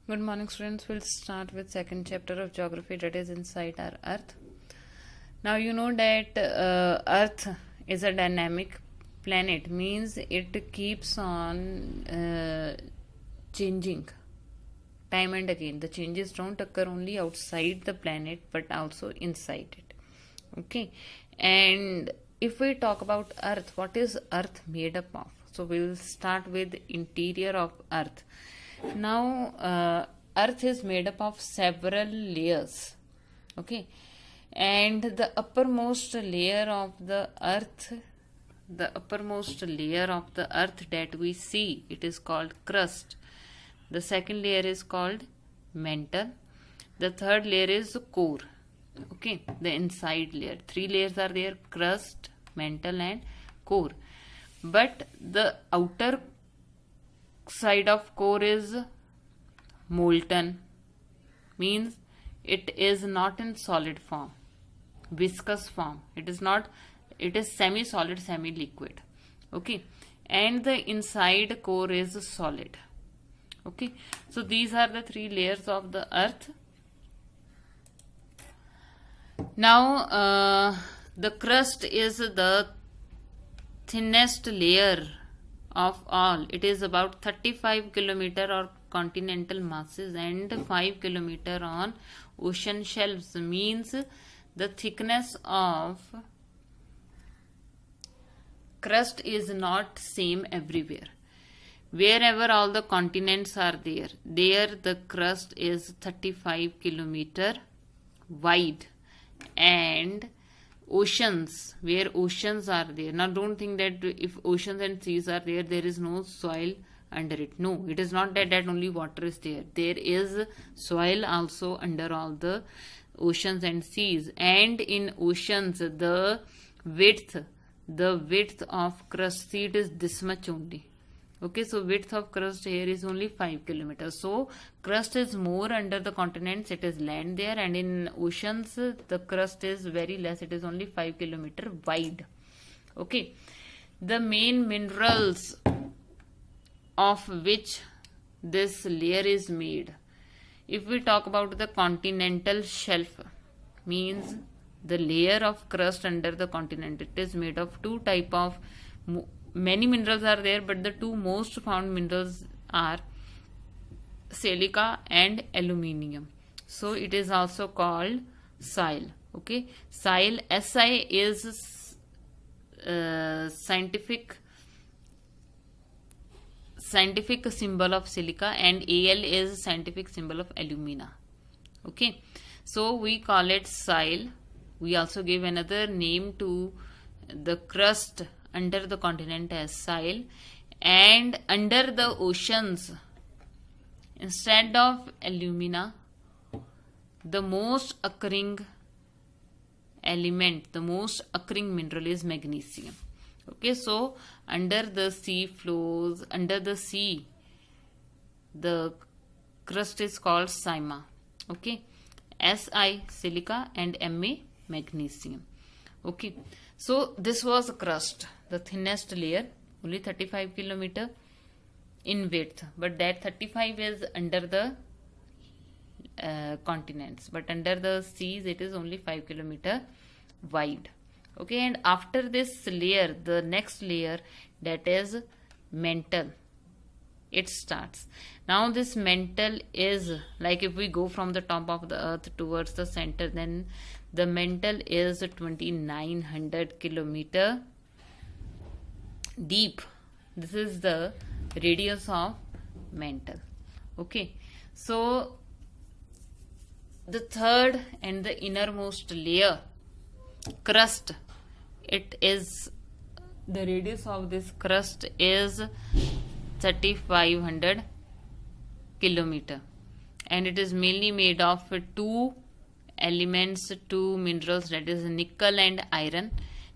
Good morning, students. We'll start with second chapter of geography, that is inside our Earth. Now you know that Earth is a dynamic planet, means it keeps on changing time and again. The changes don't occur only outside the planet but also inside it. Okay, and if we talk about Earth, what is Earth made up of? So we'll start with interior of Earth. Now Earth is made up of several layers. Okay, and the uppermost layer of the Earth, that we see, it is called crust. The second layer is called mantle. The third layer is core. Okay, the inside layer. Three layers are there: crust, mantle, and core. But the outer side of core is molten, means it is not in solid form, viscous form. It is not, it is semi solid, semi liquid. Okay, and the inside core is solid. Okay, so these are the three layers of the Earth. Now the crust is the thinnest layer of all. It is about 35 kilometer or continental masses and 5 kilometer on ocean shelves, means the thickness of crust is not same everywhere. Wherever all the continents are there the crust is 35 kilometer wide. And oceans, where oceans are there, now don't think that if oceans and seas are there is no soil under it. No, it is not that only water is there. There is soil also under all the oceans and seas. And in oceans, the width of crust sheet is this much only. Okay, so width of crust here is only 5 kilometers. So crust is more under the continents, it is land there, and in oceans the crust is very less, it is only 5 kilometer wide. Okay, the main minerals of which this layer is made. If we talk about the continental shelf, means the layer of crust under the continent, it is made of two type of, many minerals are there, but the two most found minerals are silica and aluminium. So it is also called SIL. Okay, SIL, Si is scientific symbol of silica, and Al is scientific symbol of alumina. Okay, so we call it SIL. We also give another name to the crust under the continent as SIL. And under the oceans, instead of alumina, the most occurring element, the most occurring mineral is magnesium. Okay, so under the sea floors, under the sea, the crust is called Sima. Okay, Si silica and Ma magnesium. Okay, so this was crust, the thinnest layer, only 35 kilometer in width, but that 35 is under the continents, but under the seas it is only 5 kilometer wide. Okay, and after this layer, the next layer, that is mantle, it starts. Now this mantle is like, if we go from the top of the earth towards the center, then the mantle is 2900 kilometer deep. This is the radius of mantle. Okay, so the third and the innermost layer, crust, it is, the radius of this crust is 3500 kilometer, and it is mainly made of two elements, two minerals, that is nickel and iron.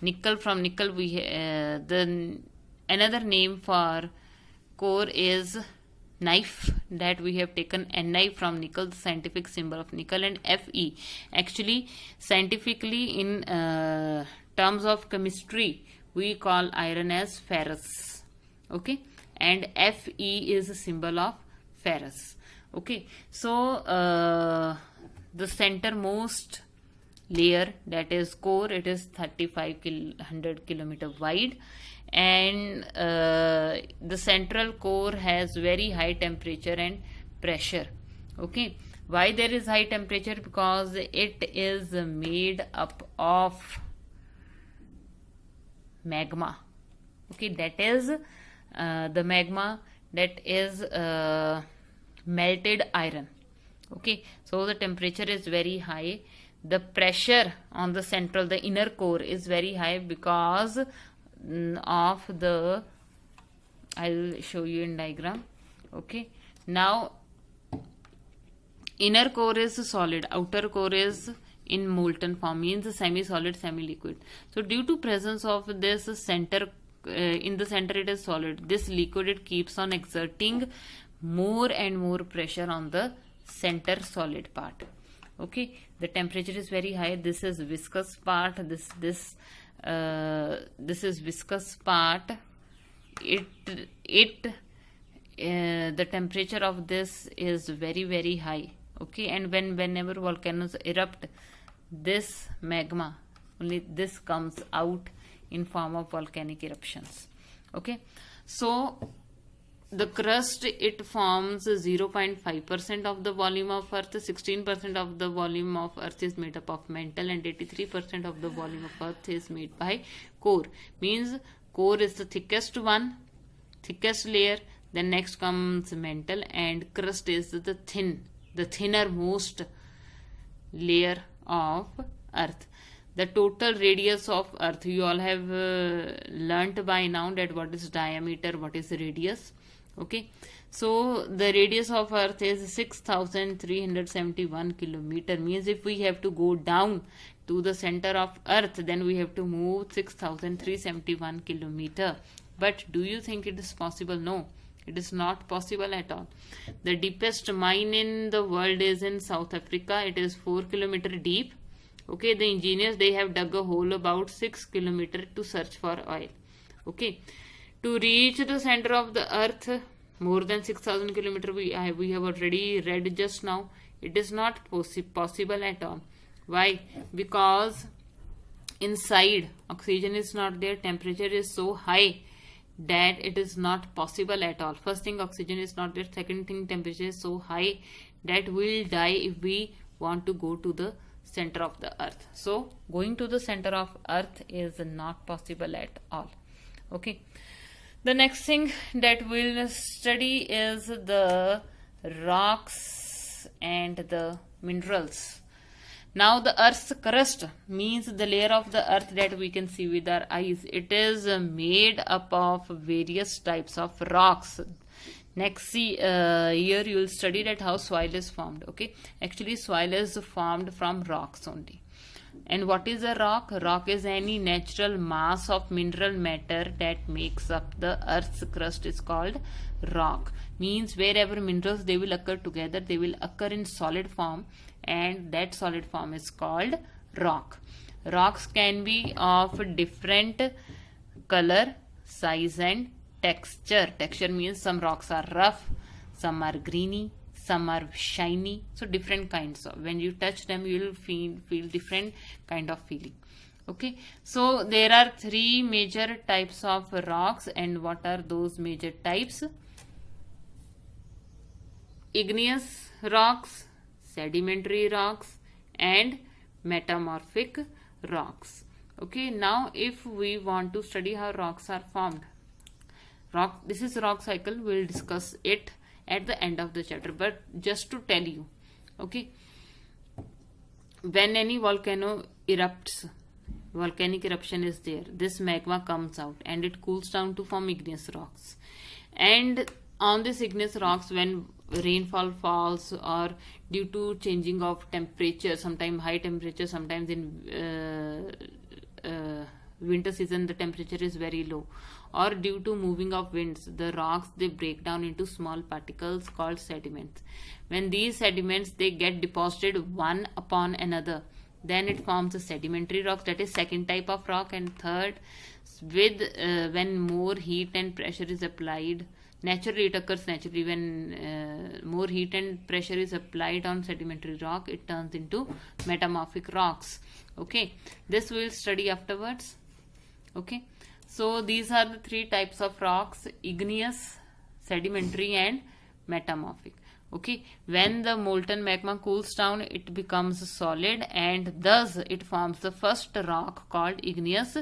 Nickel, from nickel we the another name for core is knife, that we have taken Ni from nickel, the scientific symbol of nickel, and Fe. Actually, scientifically, in terms of chemistry, we call iron as ferrous. Okay, and Fe is a symbol of ferrous. Okay, so the centermost layer, that is core, it is 3500 kilometer wide, and the central core has very high temperature and pressure. Okay, why there is high temperature? Because it is made up of magma. Okay, that is the magma, that is melted iron. Okay, so the temperature is very high. The pressure on the central, the inner core, is very high because of the, I'll show you in diagram. Okay, now inner core is solid, outer core is in molten form, means semi-solid, semi-liquid. So due to presence of this center, in the center it is solid, this liquid, it keeps on exerting more and more pressure on the center solid part. Okay, the temperature is very high. This is viscous part, this is viscous part. The temperature of this is very, very high. Okay, and whenever volcanoes erupt, this magma, only this comes out in form of volcanic eruptions. Okay, so the crust, it forms 0.5% of the volume of Earth. 16% of the volume of Earth is made up of mantle, and 83% of the volume of Earth is made by core. Means core is the thickest one, thickest layer. Then next comes mantle, and crust is the thinnermost layer of Earth. The total radius of Earth, you all have learnt by now that what is diameter, what is radius. Okay, so the radius of Earth is 6371 kilometer. Means if we have to go down to the center of Earth, then we have to move 6371 kilometer. But do you think it is possible? No, it is not possible at all. The deepest mine in the world is in South Africa. It is 4 kilometer deep. Okay, the engineers, they have dug a hole about 6 kilometer to search for oil. Okay, to reach the center of the Earth, more than 6000 kilometer, we have already read just now. It is not possible at all. Why? Because inside oxygen is not there, temperature is so high that it is not possible at all. First thing, oxygen is not there. Second thing, temperature is so high that we'll die if we want to go to the center of the Earth. So going to the center of Earth is not possible at all. Okay, the next thing that we'll study is the rocks and the minerals. Now the Earth's crust, means the layer of the Earth that we can see with our eyes, it is made up of various types of rocks. Next, here you will study that how soil is formed. Okay, actually soil is formed from rocks only. And what is a rock? Rock is any natural mass of mineral matter that makes up the Earth's crust is called rock. Means wherever minerals, they will occur together, they will occur in solid form, and that solid form is called rock. Rocks can be of different color, size and texture. Texture means some rocks are rough, some are greeny, some are shiny. So different kinds of, when you touch them, you will feel different kind of feeling. Okay, so there are three major types of rocks. And what are those major types? Igneous rocks, sedimentary rocks, and metamorphic rocks. Okay, now if we want to study how rocks are formed, this is rock cycle, we will discuss it at the end of the chapter. But just to tell you, okay, when any volcano erupts, volcanic eruption is there, this magma comes out and it cools down to form igneous rocks. And on this igneous rocks, when rainfall falls, or due to changing of temperature, sometimes high temperature, sometimes in winter season the temperature is very low, or due to moving of winds, the rocks, they break down into small particles called sediments. When these sediments, they get deposited one upon another, then it forms a sedimentary rock, that is second type of rock. And third, with when more heat and pressure is applied, Naturally, it occurs naturally when more heat and pressure is applied on sedimentary rock, it turns into metamorphic rocks. Okay, this we will study afterwards. Okay, so these are the three types of rocks: igneous, sedimentary, and metamorphic. Okay, when the molten magma cools down, it becomes solid, and thus it forms the first rock called igneous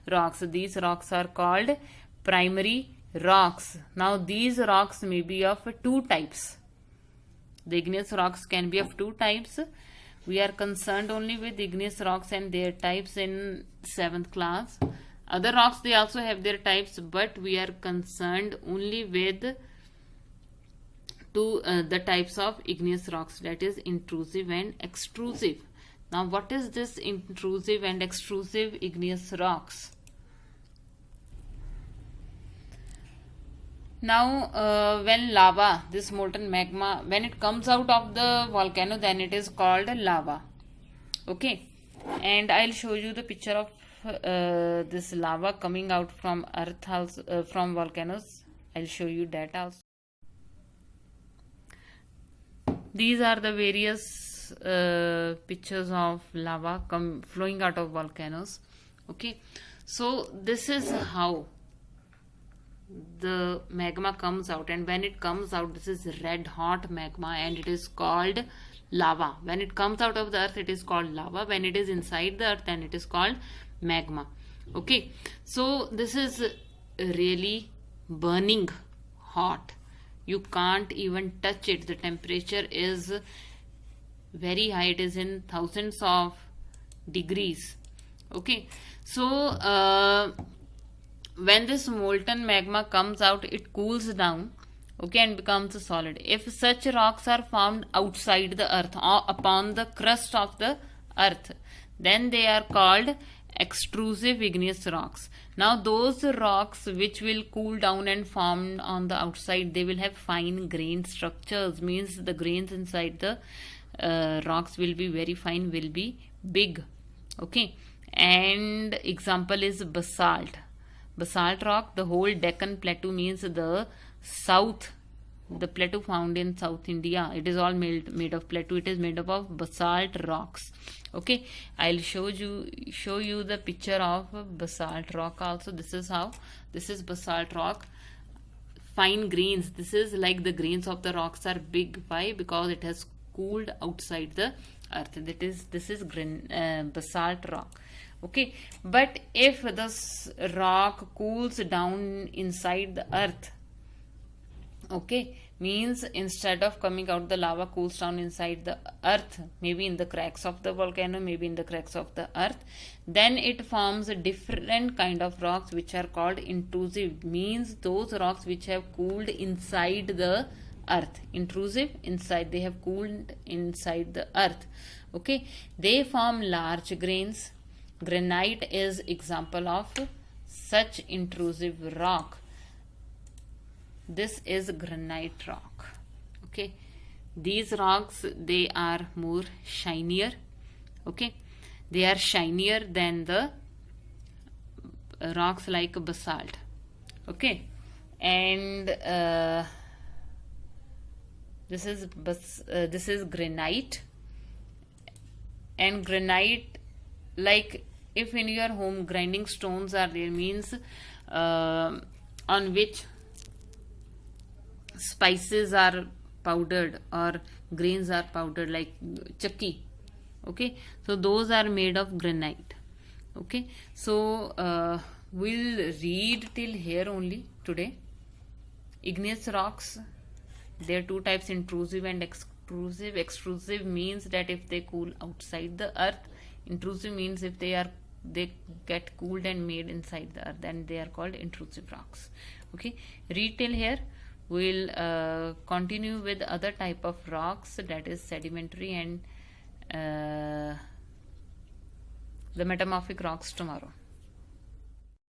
rocks. These rocks are called primary rocks. Now these rocks may be of two types. The igneous rocks can be of two types. We are concerned only with igneous rocks and their types in 7th class. Other rocks, they also have their types, but we are concerned only with the types of igneous rocks, that is intrusive and extrusive. Now what is this intrusive and extrusive igneous rocks? Now when lava, this molten magma, when it comes out of the volcano, then it is called lava. Okay, and I'll show you the picture of this lava coming out from earth also, from volcanoes. I'll show you that also. These are the various pictures of lava flowing out of volcanoes. Okay, so this is how the magma comes out, and when it comes out, this is red hot magma, and it is called lava. When it comes out of the earth, it is called lava. When it is inside the earth, then it is called magma. Okay, so this is really burning hot. You can't even touch it. The temperature is very high. It is in thousands of degrees. Okay, so when this molten magma comes out, it cools down, okay, and becomes solid. If such rocks are found outside the earth or upon the crust of the earth, then they are called extrusive igneous rocks. Now those rocks which will cool down and form on the outside, they will have fine grain structures, means the grains inside the rocks will be very fine, will be big. Okay, and example is basalt. Basalt rock, the whole Deccan Plateau, means the plateau found in South India, it is all made of plateau. It is made up of basalt rocks. Okay, I'll show you the picture of basalt rock also. This is how, this is basalt rock, fine grains. This is like the grains of the rocks are big. Why? Because it has cooled outside the earth. This is basalt rock. Okay, but if this rock cools down inside the earth, okay, means instead of coming out, the lava cools down inside the earth, maybe in the cracks of the volcano, maybe in the cracks of the earth, then it forms a different kind of rocks which are called intrusive, means those rocks which have cooled inside the earth. Intrusive, inside, they have cooled inside the earth. Okay, they form large grains. Granite is example of such intrusive rock. This is granite rock. Okay, these rocks, they are more shinier. Okay, they are shinier than the rocks like basalt. Okay, and this is granite. And granite, like if in your home grinding stones are there, means on which spices are powdered or grains are powdered, like chakki. Okay, so those are made of granite. Okay, so we'll read till here only today. Igneous rocks, there are two types, intrusive and extrusive. Extrusive means that if they cool outside the earth. Intrusive means if they get cooled and made inside the earth, then they are called intrusive rocks. Okay, read till here. We'll continue with other type of rocks, that is sedimentary and the metamorphic rocks, tomorrow.